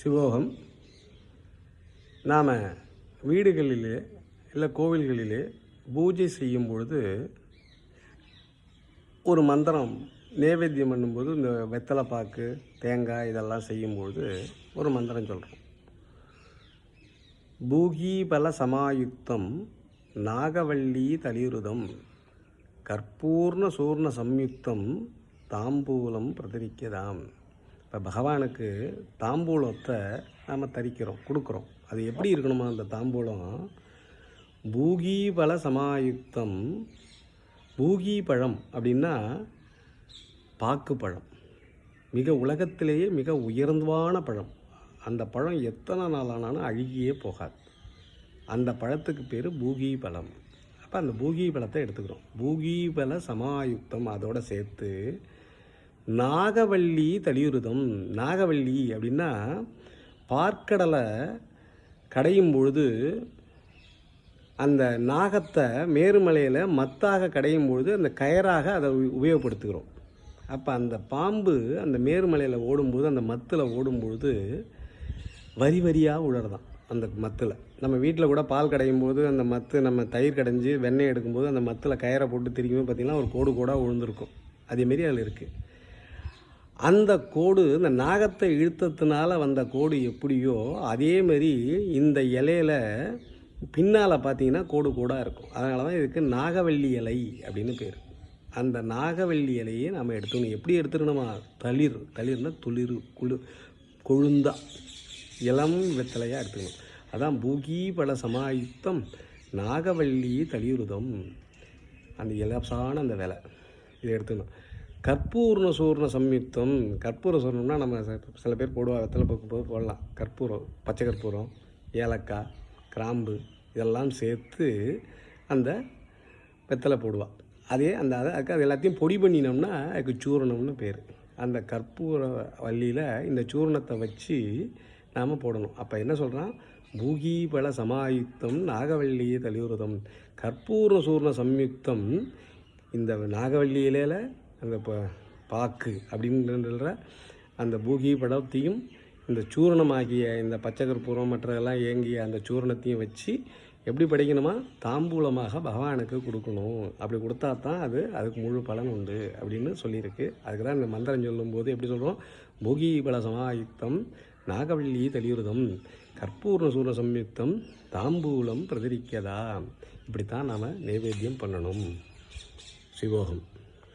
சிவோகம். நாம் வீடுகளிலே இல்லை கோவில்களிலே பூஜை செய்யும் பொழுது ஒரு மந்திரம் நைவேத்தியம் பண்ணும்போது இந்த வெத்தலை பாக்கு தேங்காய் இதெல்லாம் செய்யும்பொழுது ஒரு மந்திரம் சொல்கிறோம். பூகீபல சமாயுக்தம் நாகவல்லி தளிருதம் கற்பூர்ண சூர்ண சம்யுக்தம் தாம்பூலம் பிரதரிக்கதாம். இப்போ பகவானுக்கு தாம்பூலத்தை நாம் தரிக்கிறோம், கொடுக்குறோம். அது எப்படி இருக்கணுமா அந்த தாம்பூலம்? பூகீபல சமாயுக்தம். பூகி பழம் அப்படின்னா பாக்கு பழம், மிக உலகத்திலேயே மிக உயர்ந்தவான பழம். அந்த பழம் எத்தனை நாள் ஆனாலும் அழுகியே போகாது. அந்த பழத்துக்கு பேர் பூகி பழம். அப்போ அந்த பூகி பழத்தை எடுத்துக்கிறோம். பூகீபல சமாயுக்தம் அதோடு சேர்த்து நாகவல்லி தளியுருதம். நாகவல்லி அப்படின்னா பார்க்கடலை கடையும் பொழுது அந்த நாகத்தை மேருமலையில் மத்தாக கடையும் பொழுது அந்த கயராக அதை உபயோகப்படுத்துகிறோம். அப்போ அந்த பாம்பு அந்த மேருமலையில் ஓடும்போது அந்த மத்தில் ஓடும்பொழுது வரி வரியாக உழறதான். அந்த மத்தில் நம்ம வீட்டில் கூட பால் கடையும் போது அந்த மத்து நம்ம தயிர் கடைஞ்சி வெண்ணெய் எடுக்கும்போது அந்த மத்தில் கயரை போட்டு திரிக்கும்போது பார்த்திங்கன்னா ஒரு கோடு கோடாக விழுந்திருக்கும். அதேமாரி அதில் இருக்குது. அந்த கோடு இந்த நாகத்தை இழுத்ததுனால வந்த கோடு எப்படியோ அதேமாரி இந்த இலையில் பின்னால் பார்த்தீங்கன்னா கோடு கோடாக இருக்கும். அதனால தான் இதுக்கு நாகவல்லி இலை அப்படின்னு பேர். அந்த நாகவல்லி இலையை நம்ம எடுத்துக்கணும். எப்படி எடுத்துக்கணுமா? தளிர்னா துளிர் கொழுந்தா இளம் வெத்தலையாக எடுத்துக்கணும். அதான் பூகீபல சமாயுக்தம் நாகவல்லி தளிருதம். அந்த இலசான அந்த வேலை இதை எடுத்துக்கணும். கற்பூர்ண சூர்ண சம்யுக்தம். கற்பூரம் சூர்ணம்னா நம்ம சில பேர் போடுவாங்க, வெத்தலை போது போடலாம். கற்பூரம், பச்சை கற்பூரம், ஏலக்காய், கிராம்பு இதெல்லாம் சேர்த்து அந்த வெத்தலை போடுவாள். அதே அந்த அது எல்லாத்தையும் பொடி பண்ணினோம்னா அதுக்கு சூரணம்னு பேர். அந்த கற்பூர வள்ளியில் இந்த சூர்ணத்தை வச்சு நாம் போடணும். அப்போ என்ன சொல்கிறான்? பூகீபல சமாயுக்தம் நாகவல்லியை தளியுருதம் கற்பூர சூர்ண சம்யுக்தம். இந்த நாகவல்லி இலையில் அந்த பாக்கு அப்படின்ற அந்த பூகி படத்தையும் இந்த சூரணமாகிய இந்த பச்சை கற்பூரம் மற்றதெல்லாம் ஏங்கிய அந்த சூரணத்தையும் வச்சு எப்படி படைக்கணுமா? தாம்பூலமாக பகவானுக்கு கொடுக்கணும். அப்படி கொடுத்தா தான் அதுக்கு முழு பலன் உண்டு அப்படின்னு சொல்லியிருக்கு. அதுக்கு தான் இந்த மந்திரம் சொல்லும்போது எப்படி சொல்கிறோம்? பூகீபல சமாயுக்தம் நாகவல்லி தளியுருதம் கற்பூர்ண சூர்ண சம்யுக்தம் தாம்பூலம் பிரதரிக்கதா. இப்படித்தான் நாம் நைவேத்தியம் பண்ணணும். சிவோகம்.